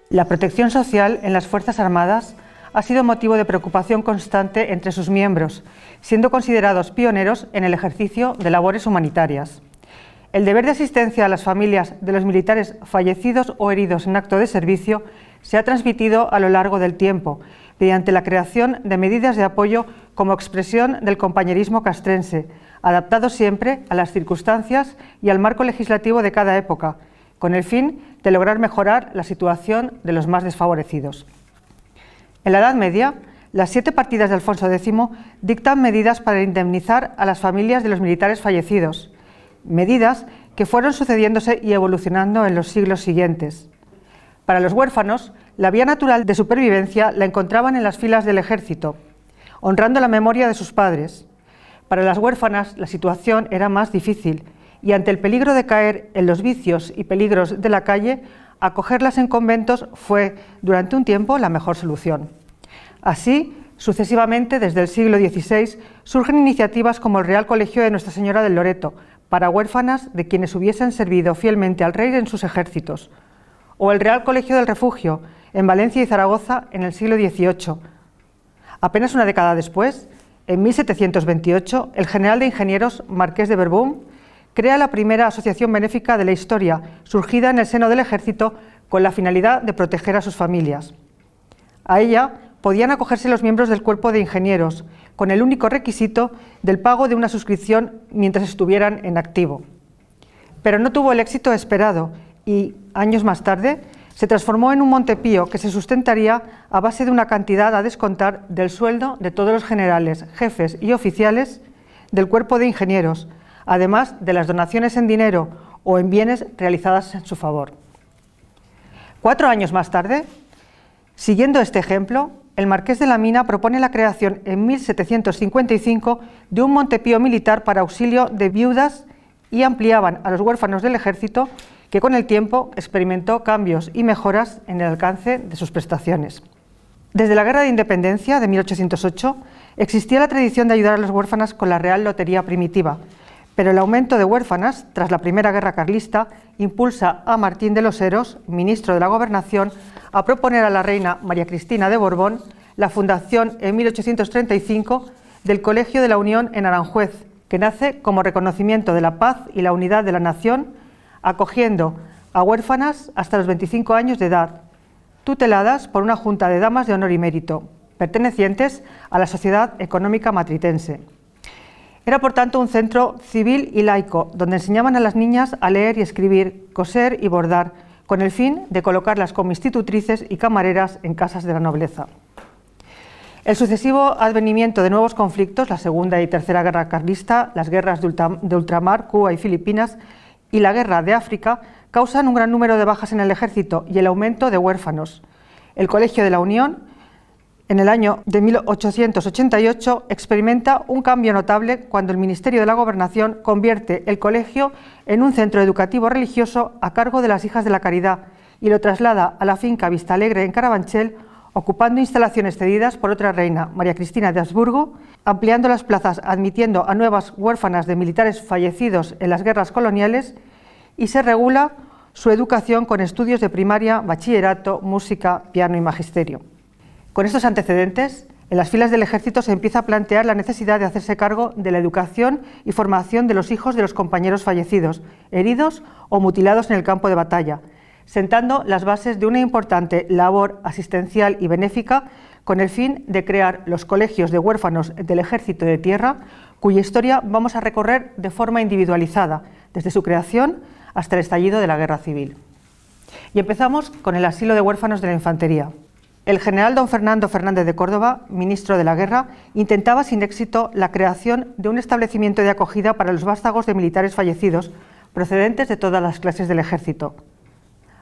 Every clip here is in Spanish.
La protección social en las Fuerzas Armadas ha sido motivo de preocupación constante entre sus miembros, siendo considerados pioneros en el ejercicio de labores humanitarias. El deber de asistencia a las familias de los militares fallecidos o heridos en acto de servicio se ha transmitido a lo largo del tiempo, mediante la creación de medidas de apoyo como expresión del compañerismo castrense, adaptado siempre a las circunstancias y al marco legislativo de cada época, con el fin de lograr mejorar la situación de los más desfavorecidos. En la Edad Media, las 7 partidas de Alfonso X dictan medidas para indemnizar a las familias de los militares fallecidos, medidas que fueron sucediéndose y evolucionando en los siglos siguientes. Para los huérfanos, la vía natural de supervivencia la encontraban en las filas del ejército, honrando la memoria de sus padres. Para las huérfanas, la situación era más difícil, y ante el peligro de caer en los vicios y peligros de la calle, acogerlas en conventos fue, durante un tiempo, la mejor solución. Así, sucesivamente, desde el siglo XVI, surgen iniciativas como el Real Colegio de Nuestra Señora del Loreto, para huérfanas de quienes hubiesen servido fielmente al rey en sus ejércitos, o el Real Colegio del Refugio, en Valencia y Zaragoza, en el siglo XVIII. Apenas una década después, en 1728, el general de ingenieros, Marqués de Verdún, crea la primera asociación benéfica de la historia, surgida en el seno del ejército con la finalidad de proteger a sus familias. A ella podían acogerse los miembros del cuerpo de ingenieros, con el único requisito del pago de una suscripción mientras estuvieran en activo. Pero no tuvo el éxito esperado y, años más tarde, se transformó en un Montepío que se sustentaría a base de una cantidad a descontar del sueldo de todos los generales, jefes y oficiales del cuerpo de ingenieros, además de las donaciones en dinero o en bienes realizadas en su favor. 4 años más tarde, siguiendo este ejemplo, el Marqués de la Mina propone la creación en 1755 de un Montepío militar para auxilio de viudas y ampliaban a los huérfanos del ejército, que con el tiempo experimentó cambios y mejoras en el alcance de sus prestaciones. Desde la Guerra de Independencia de 1808 existía la tradición de ayudar a las huérfanas con la Real Lotería primitiva, pero el aumento de huérfanas tras la Primera Guerra Carlista impulsa a Martín de los Heros, ministro de la Gobernación, a proponer a la reina María Cristina de Borbón la fundación en 1835 del Colegio de la Unión en Aranjuez, que nace como reconocimiento de la paz y la unidad de la nación, acogiendo a huérfanas hasta los 25 años de edad, tuteladas por una junta de damas de honor y mérito, pertenecientes a la Sociedad Económica Matritense. Era, por tanto, un centro civil y laico, donde enseñaban a las niñas a leer y escribir, coser y bordar, con el fin de colocarlas como institutrices y camareras en casas de la nobleza. El sucesivo advenimiento de nuevos conflictos, la Segunda y Tercera Guerra Carlista, las guerras de ultramar, Cuba y Filipinas, y la Guerra de África, causan un gran número de bajas en el ejército y el aumento de huérfanos. El Colegio de la Unión, en el año de 1888, experimenta un cambio notable cuando el Ministerio de la Gobernación convierte el colegio en un centro educativo religioso a cargo de las Hijas de la Caridad y lo traslada a la finca Vistalegre en Carabanchel, ocupando instalaciones cedidas por otra reina, María Cristina de Habsburgo, ampliando las plazas, admitiendo a nuevas huérfanas de militares fallecidos en las guerras coloniales, y se regula su educación con estudios de primaria, bachillerato, música, piano y magisterio. Con estos antecedentes, en las filas del ejército se empieza a plantear la necesidad de hacerse cargo de la educación y formación de los hijos de los compañeros fallecidos, heridos o mutilados en el campo de batalla, sentando las bases de una importante labor asistencial y benéfica con el fin de crear los colegios de huérfanos del Ejército de Tierra, cuya historia vamos a recorrer de forma individualizada, desde su creación hasta el estallido de la Guerra Civil. Y empezamos con el asilo de huérfanos de la Infantería. El general don Fernando Fernández de Córdoba, ministro de la Guerra, intentaba sin éxito la creación de un establecimiento de acogida para los vástagos de militares fallecidos, procedentes de todas las clases del ejército.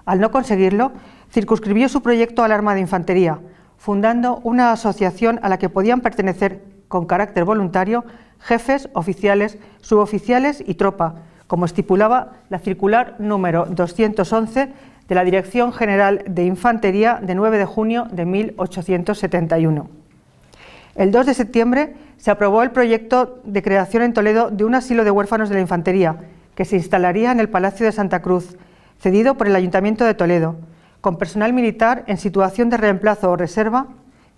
Al no conseguirlo, circunscribió su proyecto al arma de infantería, fundando una asociación a la que podían pertenecer con carácter voluntario jefes, oficiales, suboficiales y tropa, como estipulaba la circular número 211 de la Dirección General de Infantería de 9 de junio de 1871. El 2 de septiembre se aprobó el proyecto de creación en Toledo de un asilo de huérfanos de la Infantería, que se instalaría en el Palacio de Santa Cruz, cedido por el Ayuntamiento de Toledo, con personal militar en situación de reemplazo o reserva,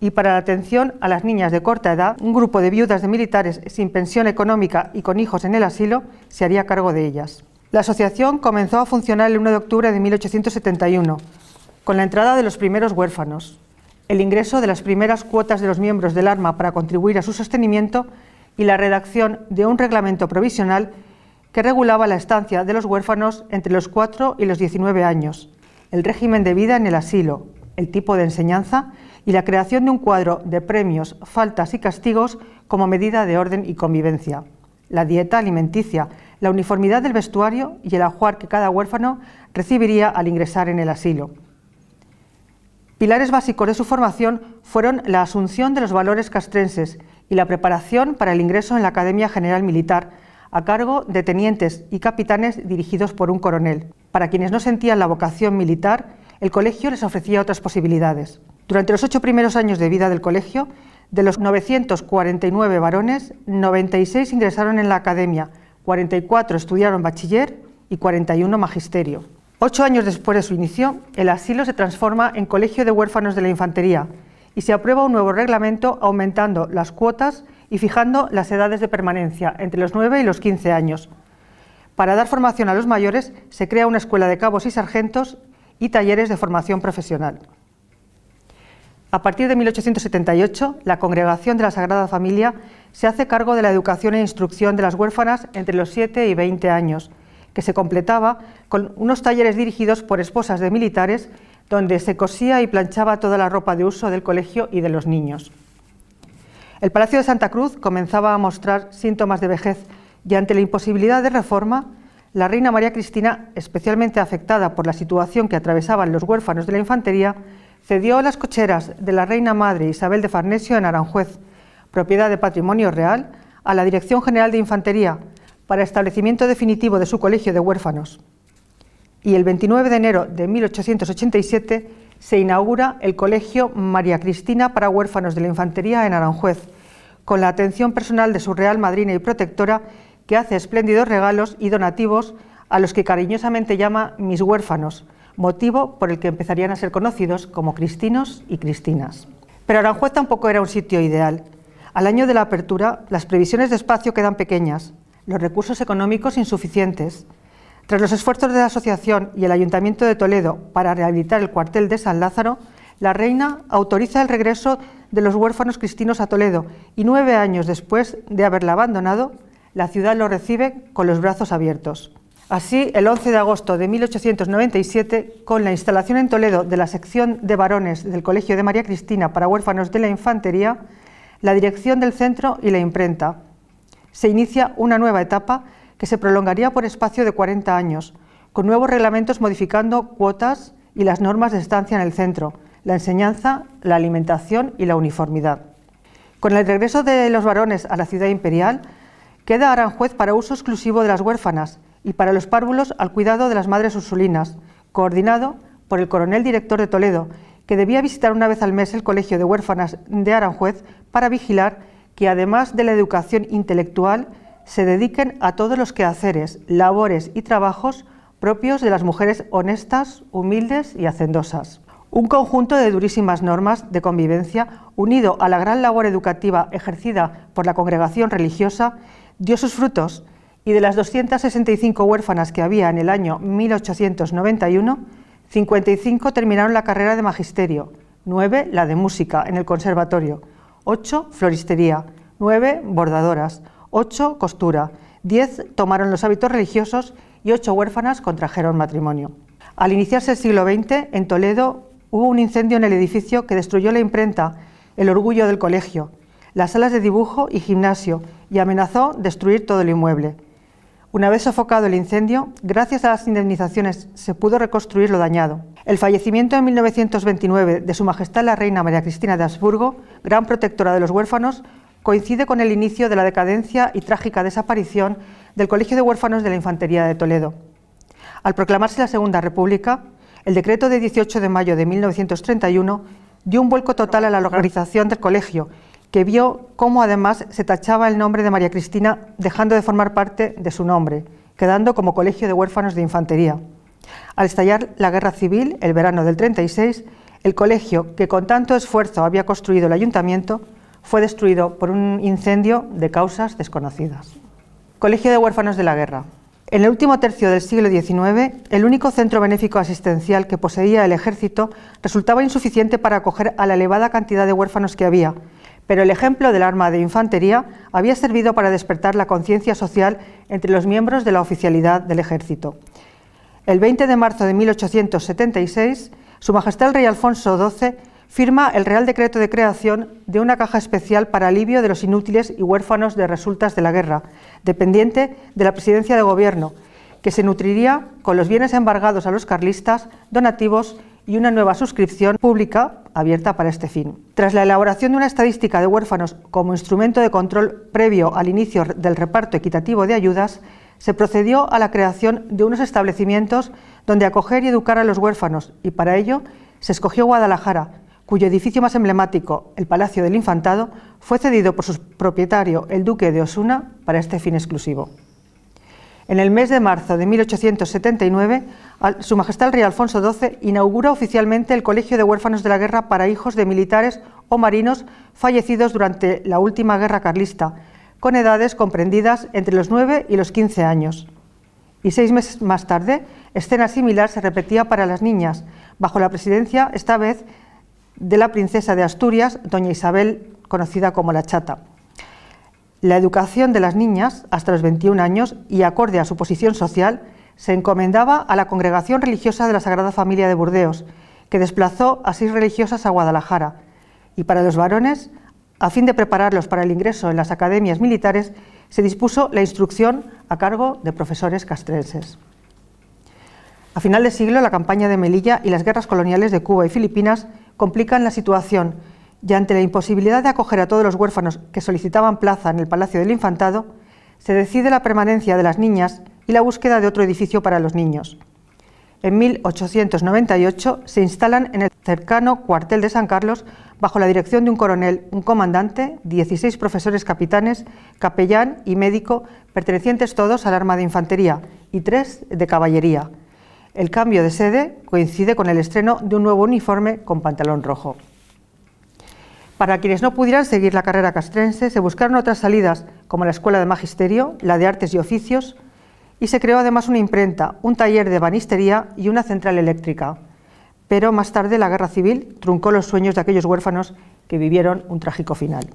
y para la atención a las niñas de corta edad, un grupo de viudas de militares sin pensión económica y con hijos en el asilo se haría cargo de ellas. La asociación comenzó a funcionar el 1 de octubre de 1871, con la entrada de los primeros huérfanos, el ingreso de las primeras cuotas de los miembros del arma para contribuir a su sostenimiento y la redacción de un reglamento provisional que regulaba la estancia de los huérfanos entre los 4 y los 19 años, el régimen de vida en el asilo, el tipo de enseñanza y la creación de un cuadro de premios, faltas y castigos como medida de orden y convivencia, la dieta alimenticia, la uniformidad del vestuario y el ajuar que cada huérfano recibiría al ingresar en el asilo. Pilares básicos de su formación fueron la asunción de los valores castrenses y la preparación para el ingreso en la Academia General Militar, a cargo de tenientes y capitanes dirigidos por un coronel. Para quienes no sentían la vocación militar, el colegio les ofrecía otras posibilidades. Durante los 8 primeros años de vida del colegio, de los 949 varones, 96 ingresaron en la academia, 44 estudiaron bachiller y 41 magisterio. 8 años después de su inicio, el asilo se transforma en Colegio de Huérfanos de la Infantería y se aprueba un nuevo reglamento aumentando las cuotas y fijando las edades de permanencia entre los 9 y los 15 años. Para dar formación a los mayores, se crea una escuela de cabos y sargentos y talleres de formación profesional. A partir de 1878, la Congregación de la Sagrada Familia se hace cargo de la educación e instrucción de las huérfanas entre los 7 y 20 años, que se completaba con unos talleres dirigidos por esposas de militares, donde se cosía y planchaba toda la ropa de uso del colegio y de los niños. El Palacio de Santa Cruz comenzaba a mostrar síntomas de vejez y ante la imposibilidad de reforma, la reina María Cristina, especialmente afectada por la situación que atravesaban los huérfanos de la infantería, cedió las cocheras de la reina madre Isabel de Farnesio en Aranjuez, propiedad de patrimonio real, a la Dirección General de Infantería para establecimiento definitivo de su colegio de huérfanos. Y el 29 de enero de 1887 se inaugura el Colegio María Cristina para huérfanos de la infantería en Aranjuez, con la atención personal de su real madrina y protectora, que hace espléndidos regalos y donativos a los que cariñosamente llama mis huérfanos, motivo por el que empezarían a ser conocidos como cristinos y cristinas. Pero Aranjuez tampoco era un sitio ideal. Al año de la apertura, las previsiones de espacio quedan pequeñas, los recursos económicos insuficientes. Tras los esfuerzos de la asociación y el Ayuntamiento de Toledo para rehabilitar el cuartel de San Lázaro, la reina autoriza el regreso de los huérfanos cristinos a Toledo y 9 años después de haberla abandonado, la ciudad los recibe con los brazos abiertos. Así, el 11 de agosto de 1897, con la instalación en Toledo de la sección de varones del Colegio de María Cristina para huérfanos de la infantería, la dirección del centro y la imprenta, se inicia una nueva etapa que se prolongaría por espacio de 40 años, con nuevos reglamentos modificando cuotas y las normas de estancia en el centro, la enseñanza, la alimentación y la uniformidad. Con el regreso de los varones a la ciudad imperial, queda Aranjuez para uso exclusivo de las huérfanas y para los párvulos al cuidado de las madres ursulinas, coordinado por el coronel director de Toledo, que debía visitar una vez al mes el Colegio de Huérfanas de Aranjuez para vigilar que, además de la educación intelectual, se dediquen a todos los quehaceres, labores y trabajos propios de las mujeres honestas, humildes y hacendosas. Un conjunto de durísimas normas de convivencia, unido a la gran labor educativa ejercida por la congregación religiosa, dio sus frutos, y de las 265 huérfanas que había en el año 1891, 55 terminaron la carrera de magisterio, 9 la de música en el conservatorio, 8 floristería, 9 bordadoras, 8 costura, 10 tomaron los hábitos religiosos y 8 huérfanas contrajeron matrimonio. Al iniciarse el siglo XX, en Toledo hubo un incendio en el edificio que destruyó la imprenta, el orgullo del colegio, las salas de dibujo y gimnasio, y amenazó destruir todo el inmueble. Una vez sofocado el incendio, gracias a las indemnizaciones se pudo reconstruir lo dañado. El fallecimiento en 1929 de Su Majestad la Reina María Cristina de Habsburgo, gran protectora de los huérfanos, coincide con el inicio de la decadencia y trágica desaparición del Colegio de Huérfanos de la Infantería de Toledo. Al proclamarse la Segunda República, el decreto de 18 de mayo de 1931 dio un vuelco total a la organización del colegio, que vio cómo además se tachaba el nombre de María Cristina, dejando de formar parte de su nombre, quedando como Colegio de Huérfanos de Infantería. Al estallar la Guerra Civil, el verano del 36, el colegio, que con tanto esfuerzo había construido el ayuntamiento, fue destruido por un incendio de causas desconocidas. Colegio de Huérfanos de la Guerra. En el último tercio del siglo XIX, el único centro benéfico asistencial que poseía el Ejército resultaba insuficiente para acoger a la elevada cantidad de huérfanos que había, pero el ejemplo del arma de infantería había servido para despertar la conciencia social entre los miembros de la oficialidad del Ejército. El 20 de marzo de 1876, Su Majestad el Rey Alfonso XII firma el Real Decreto de creación de una caja especial para alivio de los inútiles y huérfanos de resultas de la guerra, dependiente de la Presidencia de Gobierno, que se nutriría con los bienes embargados a los carlistas, donativos y una nueva suscripción pública abierta para este fin. Tras la elaboración de una estadística de huérfanos como instrumento de control previo al inicio del reparto equitativo de ayudas, se procedió a la creación de unos establecimientos donde acoger y educar a los huérfanos, y para ello se escogió Guadalajara, cuyo edificio más emblemático, el Palacio del Infantado, fue cedido por su propietario, el duque de Osuna, para este fin exclusivo. En el mes de marzo de 1879, Su Majestad el Rey Alfonso XII inaugura oficialmente el Colegio de Huérfanos de la Guerra para hijos de militares o marinos fallecidos durante la última guerra carlista, con edades comprendidas entre los 9 y los 15 años. Y 6 meses más tarde, escena similar se repetía para las niñas, bajo la presidencia, esta vez, de la princesa de Asturias, doña Isabel, conocida como la Chata. La educación de las niñas, hasta los 21 años, y acorde a su posición social, se encomendaba a la Congregación Religiosa de la Sagrada Familia de Burdeos, que desplazó a 6 religiosas a Guadalajara, y para los varones, a fin de prepararlos para el ingreso en las academias militares, se dispuso la instrucción a cargo de profesores castrenses. A final de siglo, la campaña de Melilla y las guerras coloniales de Cuba y Filipinas complican la situación, y ante la imposibilidad de acoger a todos los huérfanos que solicitaban plaza en el Palacio del Infantado, se decide la permanencia de las niñas y la búsqueda de otro edificio para los niños. En 1898 se instalan en el cercano cuartel de San Carlos, bajo la dirección de un coronel, un comandante, 16 profesores capitanes, capellán y médico, pertenecientes todos al arma de infantería, y 3 de caballería. El cambio de sede coincide con el estreno de un nuevo uniforme con pantalón rojo. Para quienes no pudieran seguir la carrera castrense, se buscaron otras salidas, como la Escuela de Magisterio, la de Artes y Oficios, y se creó además una imprenta, un taller de ebanistería y una central eléctrica. Pero más tarde la Guerra Civil truncó los sueños de aquellos huérfanos que vivieron un trágico final.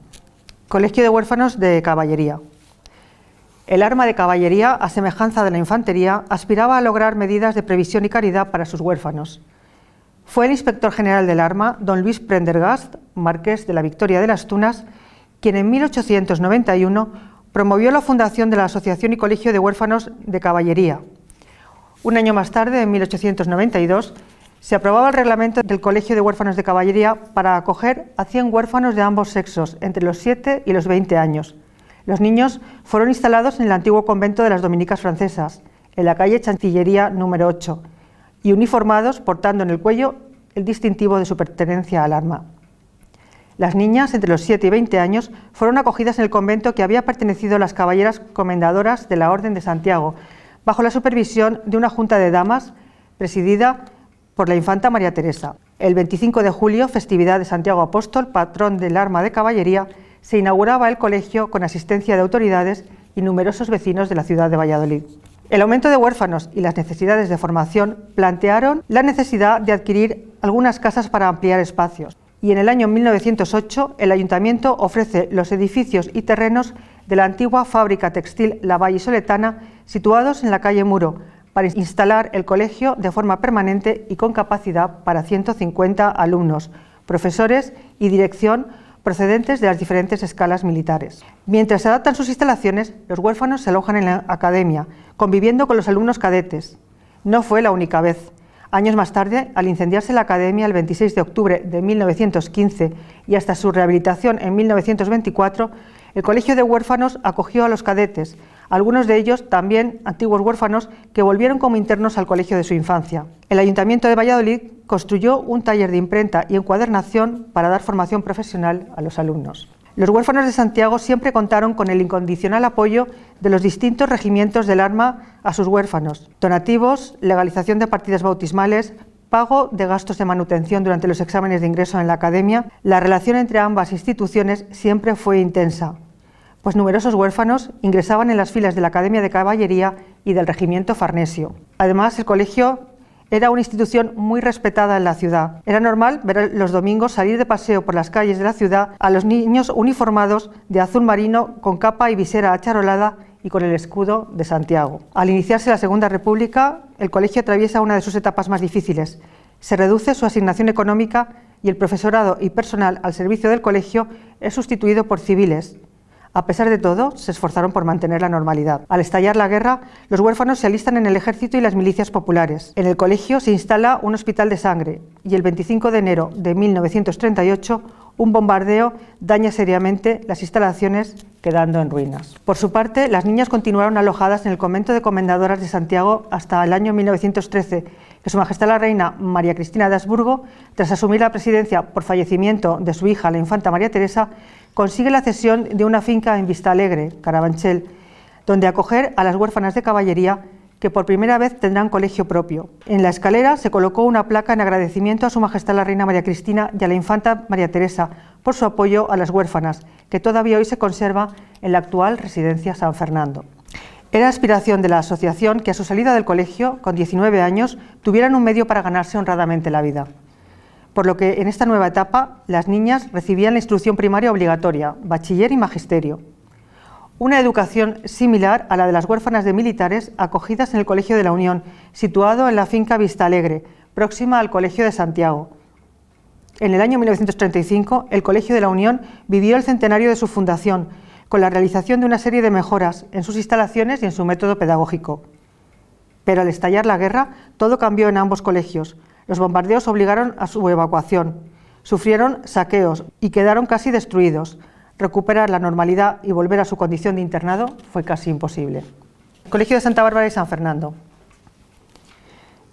Colegio de Huérfanos de Caballería. El arma de caballería, a semejanza de la infantería, aspiraba a lograr medidas de previsión y caridad para sus huérfanos. Fue el inspector general del arma, don Luis Prendergast, marqués de la Victoria de las Tunas, quien en 1891 promovió la fundación de la Asociación y Colegio de Huérfanos de Caballería. Un año más tarde, en 1892, se aprobaba el reglamento del Colegio de Huérfanos de Caballería para acoger a 100 huérfanos de ambos sexos, entre los 7 y los 20 años. Los niños fueron instalados en el antiguo convento de las Dominicas francesas, en la calle Chancillería número 8, y uniformados portando en el cuello el distintivo de su pertenencia al arma. Las niñas, entre los 7 y 20 años, fueron acogidas en el convento que había pertenecido a las caballeras comendadoras de la Orden de Santiago, bajo la supervisión de una junta de damas presidida por la infanta María Teresa. El 25 de julio, festividad de Santiago Apóstol, patrón del arma de caballería, se inauguraba el colegio con asistencia de autoridades y numerosos vecinos de la ciudad de Valladolid. El aumento de huérfanos y las necesidades de formación plantearon la necesidad de adquirir algunas casas para ampliar espacios, y en el año 1908 el Ayuntamiento ofrece los edificios y terrenos de la antigua fábrica textil La Vallisoletana, situados en la calle Muro, para instalar el colegio de forma permanente y con capacidad para 150 alumnos, profesores y dirección procedentes de las diferentes escalas militares. Mientras se adaptan sus instalaciones, los huérfanos se alojan en la academia, conviviendo con los alumnos cadetes. No fue la única vez. Años más tarde, al incendiarse la academia el 26 de octubre de 1915 y hasta su rehabilitación en 1924, el Colegio de Huérfanos acogió a los cadetes, algunos de ellos también antiguos huérfanos que volvieron como internos al colegio de su infancia. El Ayuntamiento de Valladolid construyó un taller de imprenta y encuadernación para dar formación profesional a los alumnos. Los huérfanos de Santiago siempre contaron con el incondicional apoyo de los distintos regimientos del arma a sus huérfanos: donativos, legalización de partidas bautismales, pago de gastos de manutención durante los exámenes de ingreso en la academia. La relación entre ambas instituciones siempre fue intensa, pues numerosos huérfanos ingresaban en las filas de la Academia de Caballería y del Regimiento Farnesio. Además, el colegio era una institución muy respetada en la ciudad. Era normal ver los domingos salir de paseo por las calles de la ciudad a los niños uniformados de azul marino con capa y visera acharolada y con el escudo de Santiago. Al iniciarse la Segunda República, el colegio atraviesa una de sus etapas más difíciles. Se reduce su asignación económica y el profesorado y personal al servicio del colegio es sustituido por civiles. A pesar de todo, se esforzaron por mantener la normalidad. Al estallar la guerra, los huérfanos se alistan en el ejército y las milicias populares. En el colegio se instala un hospital de sangre y el 25 de enero de 1938 un bombardeo daña seriamente las instalaciones, quedando en ruinas. Por su parte, las niñas continuaron alojadas en el convento de Comendadoras de Santiago hasta el año 1913, que Su Majestad la Reina María Cristina de Habsburgo, tras asumir la presidencia por fallecimiento de su hija, la infanta María Teresa, consigue la cesión de una finca en Vistalegre, Carabanchel, donde acoger a las huérfanas de caballería, que por primera vez tendrán colegio propio. En la escalera se colocó una placa en agradecimiento a Su Majestad la Reina María Cristina y a la infanta María Teresa por su apoyo a las huérfanas, que todavía hoy se conserva en la actual residencia San Fernando. Era aspiración de la asociación que a su salida del colegio, con 19 años, tuvieran un medio para ganarse honradamente la vida. Por lo que en esta nueva etapa las niñas recibían la instrucción primaria obligatoria, bachiller y magisterio. Una educación similar a la de las huérfanas de militares acogidas en el Colegio de la Unión, situado en la finca Vistalegre, próxima al Colegio de Santiago. En el año 1935, el Colegio de la Unión vivió el centenario de su fundación, con la realización de una serie de mejoras en sus instalaciones y en su método pedagógico. Pero al estallar la guerra, todo cambió en ambos colegios. Los bombardeos obligaron a su evacuación, sufrieron saqueos y quedaron casi destruidos. Recuperar la normalidad y volver a su condición de internado fue casi imposible. Colegio de Santa Bárbara y San Fernando.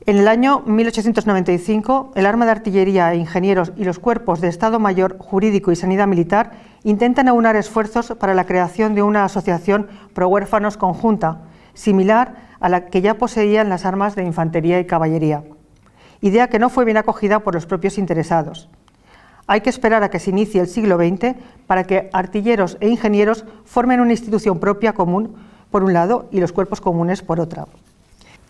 En el año 1895, el Arma de Artillería e Ingenieros y los Cuerpos de Estado Mayor, Jurídico y Sanidad Militar intentan aunar esfuerzos para la creación de una asociación pro huérfanos conjunta, similar a la que ya poseían las armas de infantería y caballería, idea que no fue bien acogida por los propios interesados. Hay que esperar a que se inicie el siglo XX para que artilleros e ingenieros formen una institución propia común, por un lado, y los cuerpos comunes, por otra.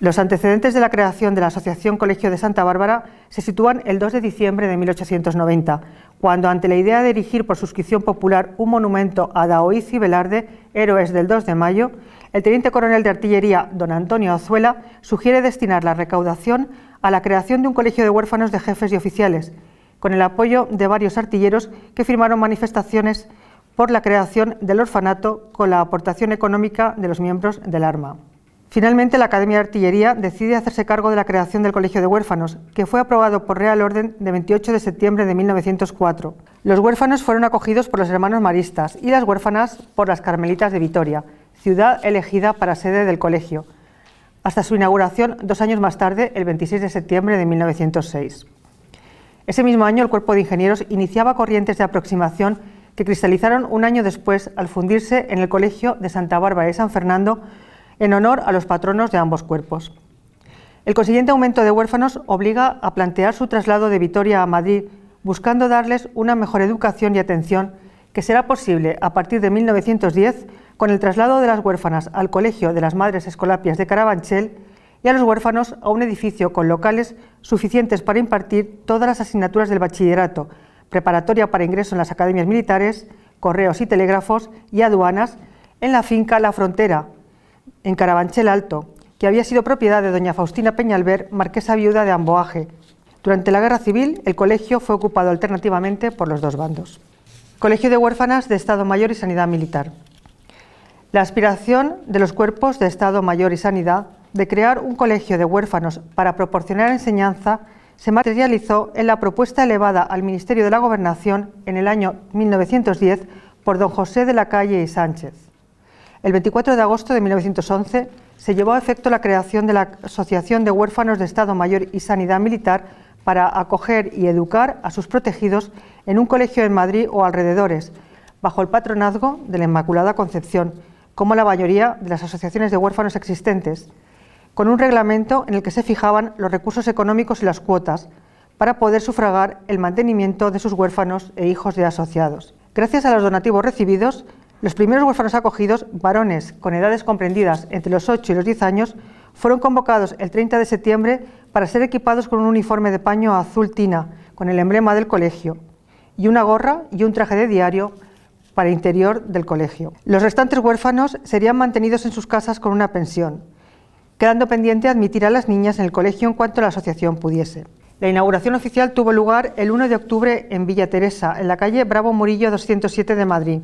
Los antecedentes de la creación de la Asociación Colegio de Santa Bárbara se sitúan el 2 de diciembre de 1890, cuando, ante la idea de erigir por suscripción popular un monumento a Daoiz y Velarde, héroes del 2 de mayo, el teniente coronel de artillería, don Antonio Azuela, sugiere destinar la recaudación a la creación de un colegio de huérfanos de jefes y oficiales, con el apoyo de varios artilleros que firmaron manifestaciones por la creación del orfanato con la aportación económica de los miembros del Arma. Finalmente, la Academia de Artillería decide hacerse cargo de la creación del Colegio de Huérfanos, que fue aprobado por Real Orden de 28 de septiembre de 1904. Los huérfanos fueron acogidos por los hermanos maristas y las huérfanas por las Carmelitas de Vitoria, ciudad elegida para sede del colegio, hasta su inauguración 2 años más tarde, el 26 de septiembre de 1906. Ese mismo año, el Cuerpo de Ingenieros iniciaba corrientes de aproximación que cristalizaron un año después al fundirse en el Colegio de Santa Bárbara y San Fernando en honor a los patronos de ambos cuerpos. El consiguiente aumento de huérfanos obliga a plantear su traslado de Vitoria a Madrid, buscando darles una mejor educación y atención, que será posible a partir de 1910 con el traslado de las huérfanas al Colegio de las Madres Escolapias de Carabanchel y a los huérfanos a un edificio con locales suficientes para impartir todas las asignaturas del bachillerato, preparatoria para ingreso en las academias militares, correos y telégrafos y aduanas, en la finca La Frontera, en Carabanchel Alto, que había sido propiedad de doña Faustina Peñalver, marquesa viuda de Amboaje. Durante la Guerra Civil, el colegio fue ocupado alternativamente por los dos bandos. Colegio de Huérfanas de Estado Mayor y Sanidad Militar. La aspiración de los cuerpos de Estado Mayor y Sanidad de crear un colegio de huérfanos para proporcionar enseñanza se materializó en la propuesta elevada al Ministerio de la Gobernación en el año 1910 por don José de la Calle y Sánchez. El 24 de agosto de 1911 se llevó a efecto la creación de la Asociación de Huérfanos de Estado Mayor y Sanidad Militar para acoger y educar a sus protegidos en un colegio en Madrid o alrededores, bajo el patronazgo de la Inmaculada Concepción, como la mayoría de las asociaciones de huérfanos existentes, con un reglamento en el que se fijaban los recursos económicos y las cuotas para poder sufragar el mantenimiento de sus huérfanos e hijos de asociados. Gracias a los donativos recibidos, los primeros huérfanos acogidos, varones con edades comprendidas entre los 8 y los 10 años, fueron convocados el 30 de septiembre para ser equipados con un uniforme de paño azul tina, con el emblema del colegio, y una gorra y un traje de diario para el interior del colegio. Los restantes huérfanos serían mantenidos en sus casas con una pensión, quedando pendiente admitir a las niñas en el colegio en cuanto la asociación pudiese. La inauguración oficial tuvo lugar el 1 de octubre en Villa Teresa, en la calle Bravo Murillo 207 de Madrid,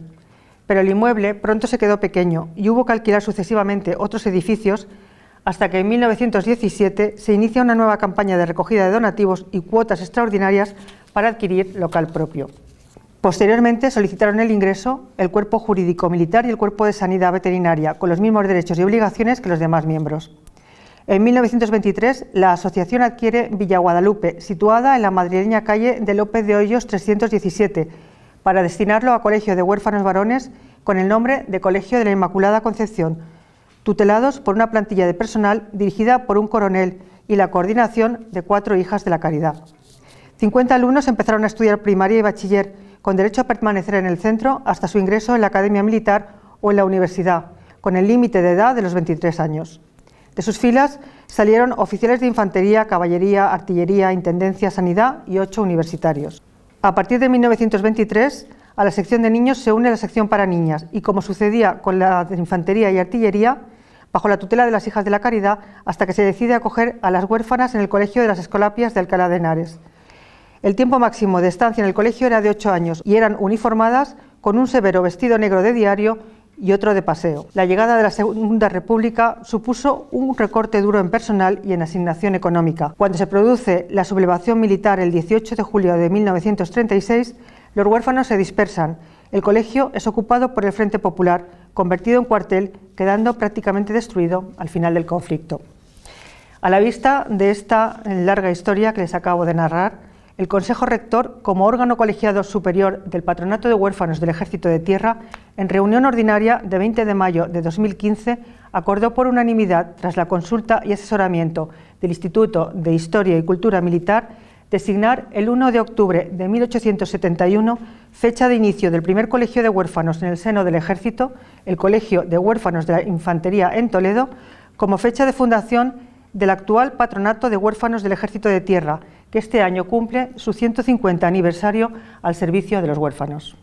pero el inmueble pronto se quedó pequeño y hubo que alquilar sucesivamente otros edificios hasta que en 1917 se inicia una nueva campaña de recogida de donativos y cuotas extraordinarias para adquirir local propio. Posteriormente solicitaron el ingreso el Cuerpo Jurídico Militar y el Cuerpo de Sanidad Veterinaria, con los mismos derechos y obligaciones que los demás miembros. En 1923, la asociación adquiere Villa Guadalupe, situada en la madrileña calle de López de Hoyos 317, para destinarlo a colegio de huérfanos varones con el nombre de Colegio de la Inmaculada Concepción, tutelados por una plantilla de personal dirigida por un coronel y la coordinación de 4 hijas de la caridad. 50 alumnos empezaron a estudiar primaria y bachiller, con derecho a permanecer en el centro hasta su ingreso en la Academia Militar o en la universidad, con el límite de edad de los 23 años. De sus filas salieron oficiales de infantería, caballería, artillería, intendencia, sanidad y 8 universitarios. A partir de 1923, a la sección de niños se une la sección para niñas y, como sucedía con la de infantería y artillería, bajo la tutela de las hijas de la caridad, hasta que se decide acoger a las huérfanas en el Colegio de las Escolapias de Alcalá de Henares. El tiempo máximo de estancia en el colegio era de 8 años y eran uniformadas con un severo vestido negro de diario y otro de paseo. La llegada de la Segunda República supuso un recorte duro en personal y en asignación económica. Cuando se produce la sublevación militar el 18 de julio de 1936, los huérfanos se dispersan. El colegio es ocupado por el Frente Popular, convertido en cuartel, quedando prácticamente destruido al final del conflicto. A la vista de esta larga historia que les acabo de narrar, el Consejo Rector, como órgano colegiado superior del Patronato de Huérfanos del Ejército de Tierra, en reunión ordinaria de 20 de mayo de 2015, acordó por unanimidad, tras la consulta y asesoramiento del Instituto de Historia y Cultura Militar, designar el 1 de octubre de 1871 fecha de inicio del primer colegio de huérfanos en el seno del Ejército, el Colegio de Huérfanos de la Infantería en Toledo, como fecha de fundación del actual Patronato de Huérfanos del Ejército de Tierra, que este año cumple su 150 aniversario al servicio de los huérfanos.